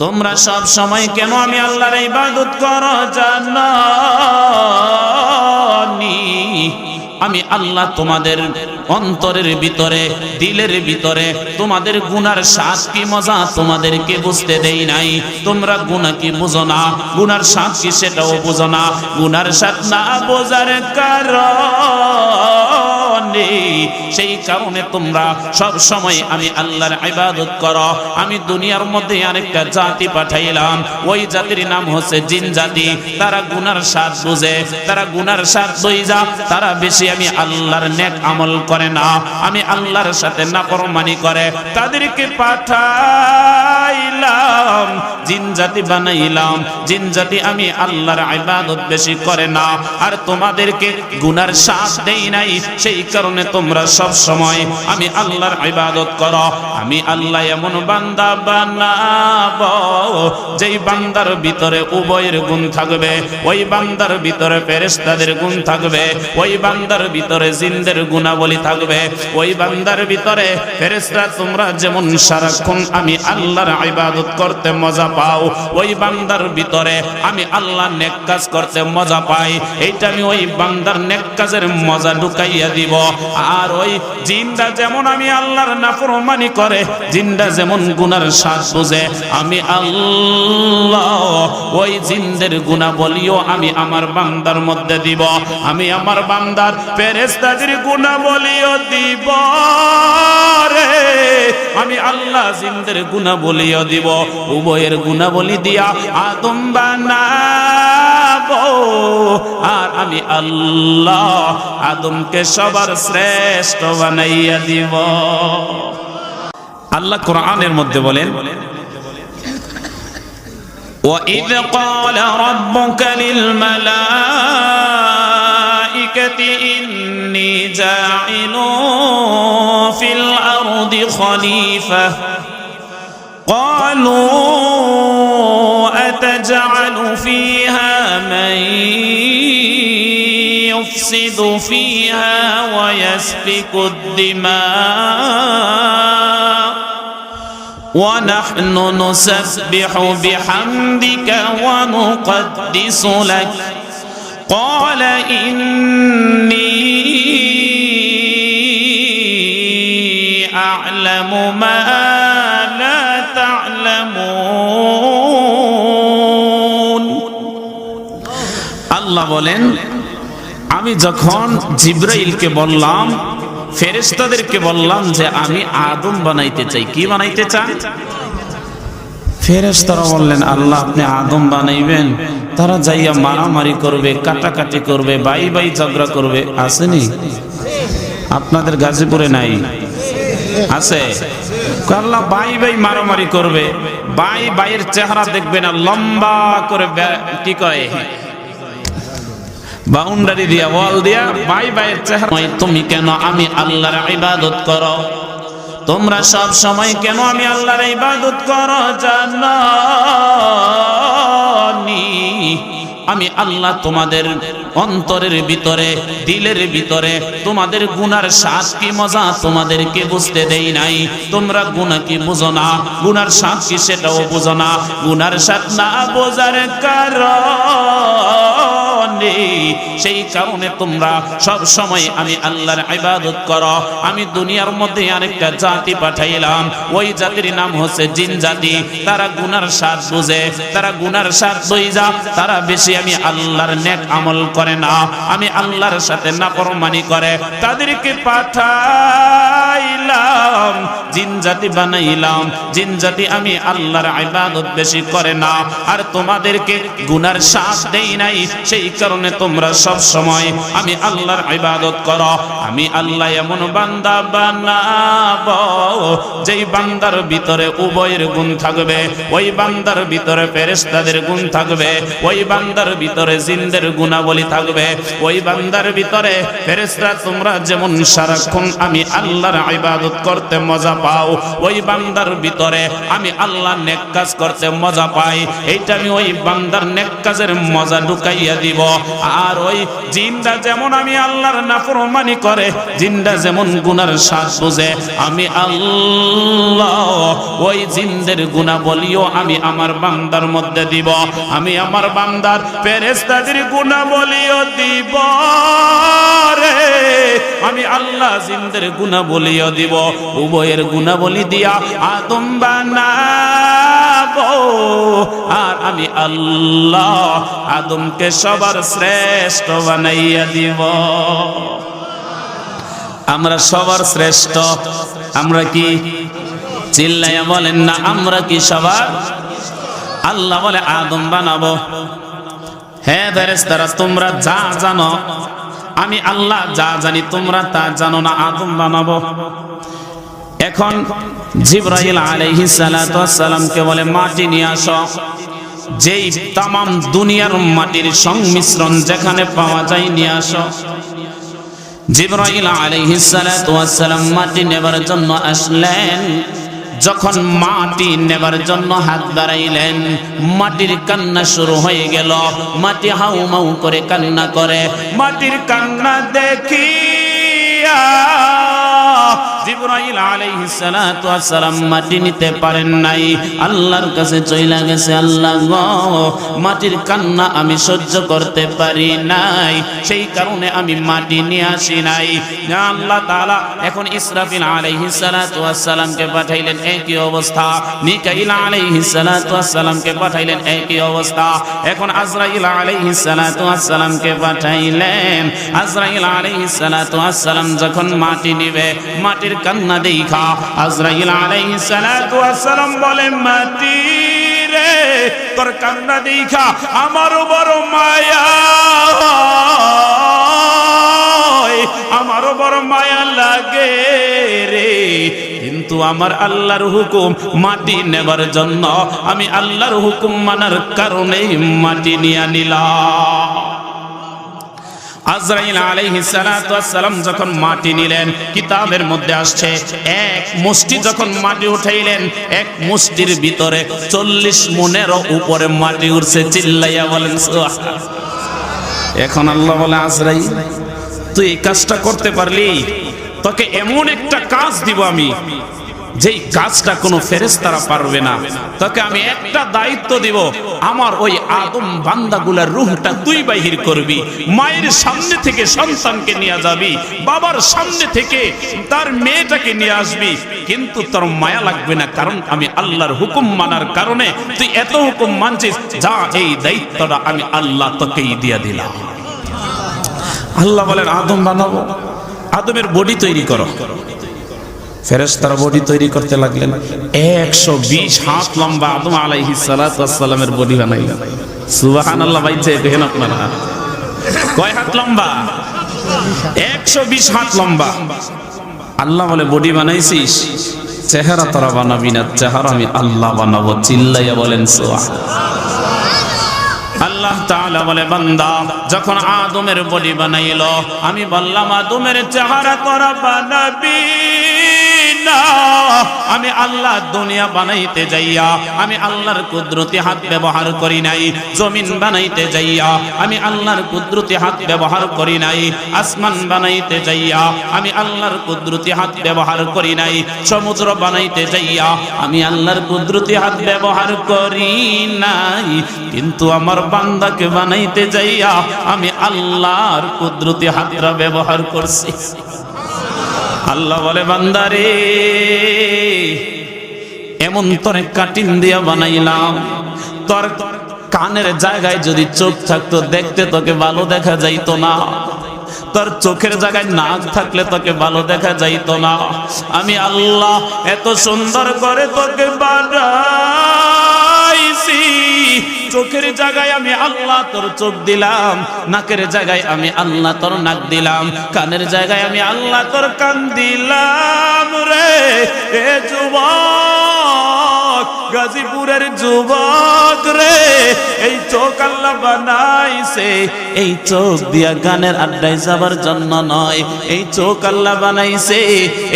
তোমরা সব সময় কেন আমি আল্লাহর ইবাদত করো জানো নি? আমি আল্লাহ তোমাদের অন্তরের ভিতরে, দিলের ভিতরে তোমাদের গুনার স্বাদ কি মজা তোমাদেরকে বুঝতে দেই নাই। তোমরা গুনাহ কি বুঝো না, গুনার স্বাদ কি সেটাও বুঝো না। গুনার স্বাদ না বোঝার কারণে, সেই কারণে তোমরা সব সময় আমি আল্লাহর ইবাদত করো। আমি দুনিয়ার মধ্যে আরেকটা জাতি পাঠাইলাম, ওই জাতির নাম হচ্ছে জিন জাতি। তারা গুনার স্বাদ বুঝে, তারা গুনার স্বাদ বুঝা তারা বেশি আমি আল্লাহর নেক আমল করে না, আমি আল্লাহর সাথে নাফরমানি করে। তাদেরকে পাঠাইলাম, জিন জাতি বানাইলাম। জিন জাতি আমি আল্লাহর ইবাদত বেশি করে না, আর তোমাদেরকে গুনার স্বাদ দেই নাই। সেই কারণে তোমরা সব সময় আমি আল্লাহর ইবাদত করো। আমি আল্লাহ এমন বান্দা বানাবো যেই বান্দার ভিতরে উভয়ের গুণ থাকবে। ওই বান্দার ভিতরে ফেরেশতাদের গুণ থাকবে, ওই বান্দার ভিতরে জিনদের গুণাবলী থাকবে। ওই বান্দার ভিতরে ফেরেশতা তোমরা যেমন সারাক্ষণ আমি আল্লাহর ইবাদত করতে মজা পাও, ওই বান্দার ভিতরে আমি আল্লাহ নেক কাজ করতে মজা পাই। এইটা আমি ওই বান্দার নেক কাজের মজা ঢুকাইয়া দিব। আর ওই জিনরা যেমন আমি আল্লাহর নাফরমানি করে, জিনরা যেমন গুনার স্বাদ বুঝে, আমি আল্লাহ ওই জিনদের গুণাবলীও আমি আমার বান্দার মধ্যে দিব। আমি আমার বান্দার ফেরেশতাদের গুণাবলীও দিব রে। আমি আল্লাহ জিনদের গুণাবলীও দিব। উভয়ের গুণাবলী দিয়া আদম বানাবো, আর আমি আল্লাহ আদমকে সবার শ্রেষ্ঠ বানাইয়া দিব। আল্লাহ কোরআনের মধ্যে বলেন, وَإِذْ قَالَ رَبُّكَ لِلْمَلَائِكَةِ إِنِّي جَاعِلٌ فِي الْأَرْضِ خَلِيفَةً قَالُوا أَتَجْعَلُ فِيهَا مَن يُفْسِدُ فِيهَا وَيَسْفِكُ الدِّمَاءَ وَنَحْنُ نُسَبِّحُ بِحَمْدِكَ وَنُقَدِّسُ لَكَ قَالَ إِنِّي أَعْلَمُ مَا لَا تَعْلَمُونَ। আল্লাহ বলেন, আমি যখন জিবরাইলকে বললাম, ফেরেশতাদেরকে বললাম যে আমি আদম বানাইতে চাই। কি বানাইতে চান? ফেরেশতারা বললেন, আল্লাহ আপনি আদম বানাইবেন? তারা যাইয়া মারামারি করবে, কাটাকাটি করবে, বাই বাই ঝগড়া করবে। আসেনি? আপনাদের গাজীপুরে নাই? আছে? আল্লাহ বাই বাই মারামারি করবে, বাই বাইয়ের চেহারা দেখবে না, লম্বা করে কি কয় বাউন্ডারি দিয়া, ওয়াল দিয়া, বাই বাইয়ের চেহারা। তুমি কেন আমি আল্লাহর ইবাদত করো? তোমরা সব সময় কেন আমি আল্লাহর ইবাদত করো জানো নি? আমি আল্লাহ তোমাদের অন্তরের ভিতরে, দিলের ভিতরে তোমাদের গুনার স্বাদ কি মজা তোমাদেরকে বুঝতে দেই নাই। তোমরা গুনাহ কি বুঝো না, গুনার স্বাদ কি সেটাও বুঝো না। গুনার স্বাদ না বোঝার কারণে, সেই কারণে তোমরা সব সময় আমি আল্লাহর ইবাদত করো। আমি দুনিয়ার মধ্যে আরেকটা জাতি পাঠাইলাম, ওই জাতির নাম হচ্ছে জিন জাতি। তারা গুনার স্বাদ বুঝে, তারা গুনার স্বাদ বুঝা তারা বেশি আমি আল্লাহর নেক আমল করে না, আমি আল্লাহর সাথে নাফরমানি করে। তাদেরকে পাঠাইলাম, জিন জাতি বানাইলাম। জিন জাতি আমি আল্লাহর ইবাদত বেশি করে না, আর তোমাদেরকে গুনার স্বাদ দেই নাই। সেই কারণে তোমরা সব সময় আমি আল্লাহর ইবাদত করো। আমি আল্লাহ এমন বান্দা বানাবো যেই বান্দার ভিতরে উভয়ের গুণ থাকবে। ওই বান্দার ভিতরে ফেরেশতাদের গুণ থাকবে, ওই বান্দার ভিতরে জিনদের গুণাবলী থাকবে। ওই বান্দার ভিতরে ফেরেশতা তোমরা যেমন সারাক্ষণ আমি আল্লাহর ইবাদত করতে মজা পাও, ওই বান্দার ভিতরে আমি আল্লাহ নেক কাজ করতে মজা পাই। এইটা আমি ওই বান্দার নেক কাজের মজা ঢুকাইয়া দিব। আর ওই জিনটা যেমন আমি আল্লাহর নাফরমানি করে, জিনটা যেমন গুনার স্বাদ বুঝে, আমি আল্লাহ ওই জিনদের গুণাবলীও আমি আমার বান্দার মধ্যে দিব। আমি আমার বান্দার ফেরেশতাদের গুণাবলীও দিব রে, আমি আল্লাহ জিনদের গুণাবলীও দিব। উভয়ের গুণাবলী দিয়া আদম বানাবো, আর আমি আল্লাহ আদমকে সবার শ্রেষ্ঠ বানাইয়া দিব। আমরা সবার শ্রেষ্ঠ, আমরা কি চিল্লাইয়া বলেন না, আমরা কি সবার? আল্লাহ বলে আদম বানাবো। হ্যাঁ ফেরেশতারা তোমরা যা জানো, আমি আল্লাহ যা জানি তোমরা তা জানো না, আদম বানাবো। এখন জিবরাইল আলাইহিস সালাতু ওয়াস সালামকে বলে মাটি নিয়ে আসো, যেই তামাম দুনিয়ার মাটির সংমিশ্রণ যেখানে পাওয়া যায় নিয়ে আসো। জিবরাইল আলাইহিস সালাতু ওয়াস সালাম মাটি নেবার জন্য আসলেন। যখন মাটি নেবার জন্য হাত বাড়াইলেন, মাটির কান্না শুরু হয়ে গেল। মাটি হাউ মাউ করে কান্না করে। মাটির কান্না দেখিয়া জিবরাইল আলাইহিস সালাতু ওয়াস সালাম মাটি নিতে পারেন নাই, আল্লাহর কাছে চইলা গেছে, আল্লাহ গো মাটির কান্না আমি সহ্য করতে পারি নাই, সেই কারণে আমি মাটি নিয়ে আসি নাই। আল্লাহ তাআলা এখন ইসরাফিল আলাইহিস সালাতু ওয়াস সালামকে পাঠাইলেন, একই অবস্থা। মিকাইল আলাইহিস সালাতু ওয়াস সালামকে পাঠাইলেন, একই অবস্থা। এখন আজরাইল আলাইহিস সালাতু ওয়াস সালামকে পাঠাইলেন। আজরাইল আলাইহিস সালাতু ওয়াস সালাম যখন মাটি নিবে, মাটির কান্না দেখা আজরাইল আলাইহিস সালাতু ওয়াস সালাম বলে, মাটি রে তোর কান্না দেখা আমারও বড় মায়া, আমারও বড় মায়া লাগে রে, কিন্তু আমার আল্লাহর হুকুম মাটি নেবার জন্য, আমি আল্লাহর হুকুম মানার কারণেই মাটি নিয়ে নিলাম। আজরাইল আলাইহিস সালাতু ওয়াস সালাম যখন মাটি নিলেন, কিতাবের মধ্যে আসছে এক মুষ্টি যখন মাটি উঠাইলেন, এক মুষ্টির ভিতরে 40 মণেরও উপরে মাটি উঠছে। চিল্লাইয়া বলেন সুবহানাল্লাহ। এখন আল্লাহ বলে, আজরাইল তুই এই কাজটা করতে পারলি, তোকে এমন একটা কাজ দিব আমি, যেই কাজটা কোনো ফেরেশতারা পারবে না। তোকে আমি একটা দায়িত্ব দিব, আমার ওই আদম বান্দাগুলার রূহটা তুই বাহির করবি। মায়ের সামনে থেকে সন্তানকে নিয়ে যাবি, বাবার সামনে থেকে তার মেয়েটাকে নিয়ে আসবি, কিন্তু তোর মায়া লাগবে না, কারণ আমি আল্লাহর হুকুম মানার কারণে তুই এত হুকুম মানছিস। যা, এই দায়িত্বটা আমি আল্লাহ তোকেই দিয়ে দিলাম। আল্লাহ বলেন, আদম বানাবো, আদমের বডি তৈরি করো। ফেরেশতারা বডি তৈরি করতে লাগলেন। 120 হাত লম্বা আদম আলাইহিস সালাতু ওয়াস সালামের বডি বানাইলেন। সুবহানাল্লাহ। ভাইছে দেখেন আপনারা কয় হাত লম্বা? 120 হাত লম্বা। আল্লাহ বলে, বডি বানাইছিস, চেহারা তোরা বানাবি না, চেহারা আমি আল্লাহ বানাবো। চিল্লাইয়া বলেন সুবহানাল্লাহ। আল্লাহ তাআলা বলে, বান্দা যখন আদমের বডি বানাইলো, আমি বললাম আদমের চেহারা তোরা বানাবি না। আমি আল্লাহ দুনিয়া বানাইতে যাইয়া আমি আল্লাহর কুদরতি হাত ব্যবহার করি নাই। জমিন বানাইতে যাইয়া আমি আল্লাহর কুদরতি হাত ব্যবহার করি নাই। আসমান বানাইতে যাইয়া আমি আল্লাহর কুদরতি হাত ব্যবহার করি নাই। সমুদ্র বানাইতে যাইয়া আমি আল্লাহর কুদরতি হাত ব্যবহার করি নাই। কিন্তু আমার বান্দাকে বানাইতে যাইয়া আমি আল্লাহর কুদরতি হাতটা ব্যবহার করছি। আল্লাহ বলে, বান্দারে এমন তোরে কাটিং দিয়া বানাইলাম, তোর কানের জায়গায় যদি চোখ থাকতো দেখতে তোকে ভালো দেখা যাইতো না, তোর চোখের জায়গায় নাক থাকলে তোকে ভালো দেখা যাইতো না। আমি আল্লাহ এত সুন্দর করে তোকে বানাইছি, চোখের জায়গায় আমি আল্লাহ তোর চোখ দিলাম, নাকের জায়গায় আমি আল্লাহ তোর নাক দিলাম, কানের জায়গায় আমি আল্লাহ তোর কান দিলাম রে। এ যুবক গাজীপুরের যুবক রে, এই চোখ আল্লাহ বানাইছে এই চোখ দিয়া গানের আড্ডায় যাবার জন্য নয়, এই চোখ আল্লাহ বানাইছে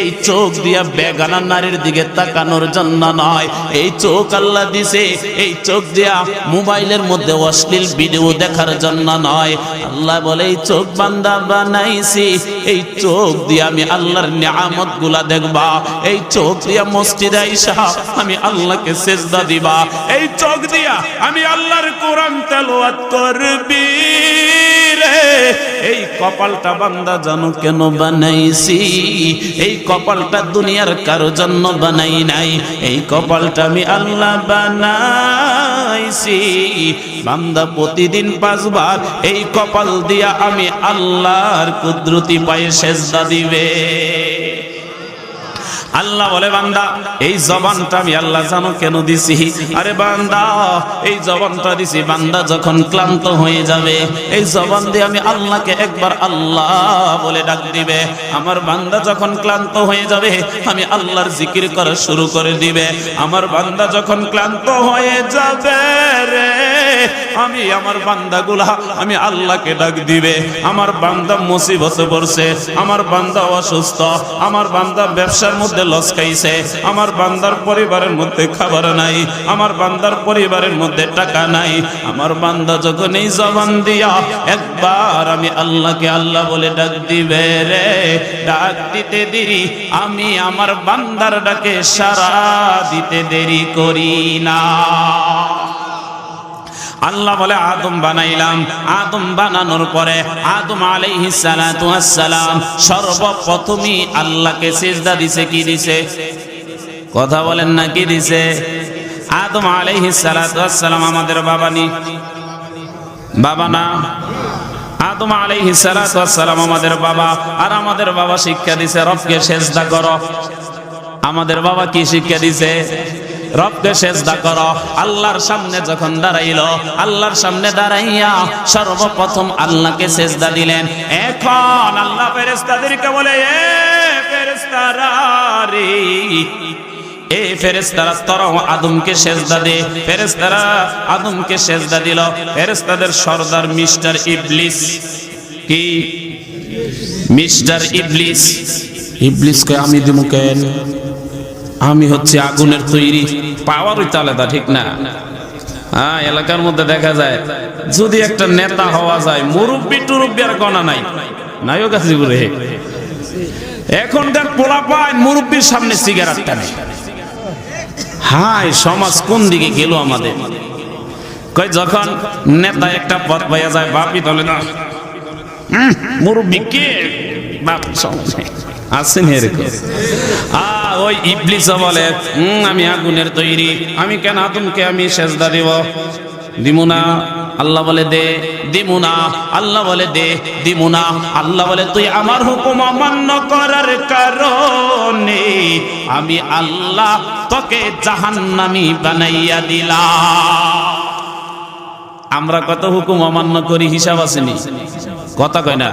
এই চোখ দিয়া বেগানা নারীর দিকে তাকানোর জন্য নয়, এই চোখ আল্লাহ দিছে এই চোখ দিয়া মোবাইলের মধ্যে অশ্লীল ভিডিও দেখার জন্য নয়। আল্লাহ বলে এই চোখ বান্দা বানাইছি এই চোখ দিয়ে আমি আল্লাহর নিয়ামত গুলা দেখবা, এই চোখ দিয়া মসজিদে আইসা আমি আল্লাহকে সেজদা দিবা, এই চোখ দিয়া আমি আল্লাহর কোরআন তেলাওয়াত করবি রে। এই কপালটা বান্দা জানো কেন বানাইছি? এই কপালটা দুনিয়ার কারো জন্য বানাই নাই, এই কপালটা আমি আল্লাহ বানাইছি। বান্দা প্রতিদিন 5 বার এই কপাল দিয়া আমি আল্লাহর কুদরতি পায়ে সেজদা দিবে। আল্লাহ বলে বান্দা এই জবানটা আমি আল্লাহ জানো কেন দিছি? আরে বান্দা এই জবানটা দিছি বান্দা যখন ক্লান্ত হয়ে যাবে এই জবান দিয়ে আমি আল্লাহকে একবার আল্লাহ বলে ডাক দিবে। আমার বান্দা যখন ক্লান্ত হয়ে যাবে আমি আল্লাহর জিকির করা শুরু করে দিবে। আমার বান্দা যখন ক্লান্ত হয়ে যাবে রে আমি আমার বান্দাগুলা আমি আল্লাহকে ডাক দিবে। আমার বান্দা মুসিবতে পড়ছে, আমার বান্দা অসুস্থ, আমার বান্দা ব্যবসার মধ্যে লস খাইছে, আমার বান্দার পরিবারের মধ্যে খাবার নাই, আমার বান্দার পরিবারের মধ্যে টাকা নাই, আমার বান্দা যখন এই জবান দিয়া একবার আমি আল্লাহকে আল্লাহ বলে ডাক দিবে রে, ডাক দিতে দেরি আমি আমার বান্দার ডাকে সাড়া দিতে দেরি করি না। আল্লাহ বলে আদম বানাইলাম, আদম বানানোর পরে আদম আলাইহিস সালাতু ওয়াস সালাম সর্বপ্রথমই আল্লাহকে সিজদা দিছে। কি দিছে? কথা বলেন না, কি দিছে? আদম আলাইহিস সালাতু ওয়াস সালাম আমাদের বাবা নি, বাবা না? আদম আলাইহিস সালাতু ওয়াস সালাম আমাদের বাবা, আর আমাদের বাবা শিক্ষা দিছে রবকে সিজদা করো। আমাদের বাবা কি শিক্ষা দিছে? রবকে সেজদা করো। আল্লাহর সামনে যখন দাঁড়াইলো আল্লাহর সামনে দাঁড়াইয়া সর্বপ্রথম আল্লাহকে সেজদা দিলেন। এখন আল্লাহ ফেরেশতাদেরকে বলে এ ফেরেশতারা রে, এ ফেরেশতারা তোরাও আদমকে সেজদা দে। ফেরেশতারা আদমকে সেজদা দিল। ফেরেশতাদের সর্দার মিস্টার ইবলিস, কি মিস্টার ইবলিস? ইবলিস কয় আমি দিমু কেন? আমি হচ্ছে আগুনের তৈরি, পাওয়ার হইতে আলাদা, ঠিক না? হ্যাঁ, এলাকার মধ্যে দেখা যায় যদি একটা নেতা হওয়া যায় মুরব্বি টুরব্বি আর গণা নাই, নাইও গাজীপুরে এখনকার পোলা পায় মুরব্বির সামনে সিগারেট টানে। হায় সমাজ কোন দিকে গেল আমাদের! কই যখন নেতা একটা পদ পাইয়া যায় বাপি বলে না মুরব্বি কে বাপ আসেন এরকম। ওই ইবলিস বলে আমি আগুনের তৈরি, আমি কেন আদমকে আমি সেজদা দেব? দিমু না। আল্লাহ বলে দে, দিমু না। আল্লাহ বলে দে, দিমু না। আল্লাহ বলে তুই আমার হুকুম অমান্য করার কারণে আমি আল্লাহ তোকে জাহান্নামী বানাইয়া দিলাম। আমরা কত হুকুম অমান্য করি হিসাব আসেনি? কথা কয় না?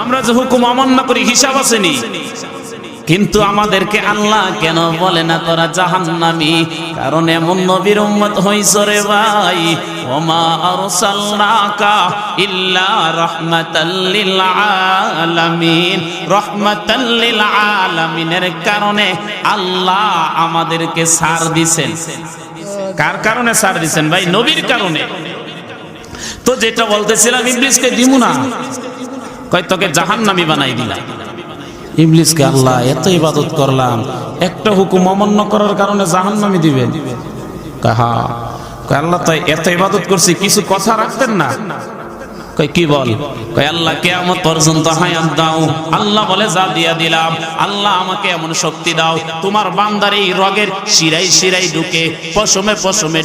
আমরা যে হুকুম অমান্য করি হিসাব আসেনি, কিন্তু আমাদেরকে আল্লাহ কেন বলে না তোরা জাহান্নামী? কারণ এমন নবীর উম্মত হইছ রে ভাই, ওমা আরসালনাকা ইল্লা রাহমাতাল লিল আলামিন। রাহমাতাল লিল আলামিনের কারণে আল্লাহ আমাদেরকে ছাড় দিবেন। কার কারণে ছাড় দিবেন ভাই? নবীর কারণে। তো যেটা বলতেছিলাম ইবলিসকে দিমু না, কয় তোকে জাহান্নামী বানাই দিলাম। ইবলিসকে আল্লাহ এত ইবাদত করলাম, একটা হুকুম অমান্য করার কারণে জাহান্নামী দিবেন? কাহা কয় আল্লাহ তো এত ইবাদত করছি, কিছু কথা রাখতেন না? কয় কি বল? কয় আল্লাহ কিয়ামত পর্যন্ত হায়াত দাও। আল্লাহ বলে যা দিয়া দিলাম। আল্লাহ আমাকে এমন শক্তি দাও তোমার বান্দার এই রগের শিরায় শিরায় ঢুকে পশমে পশমে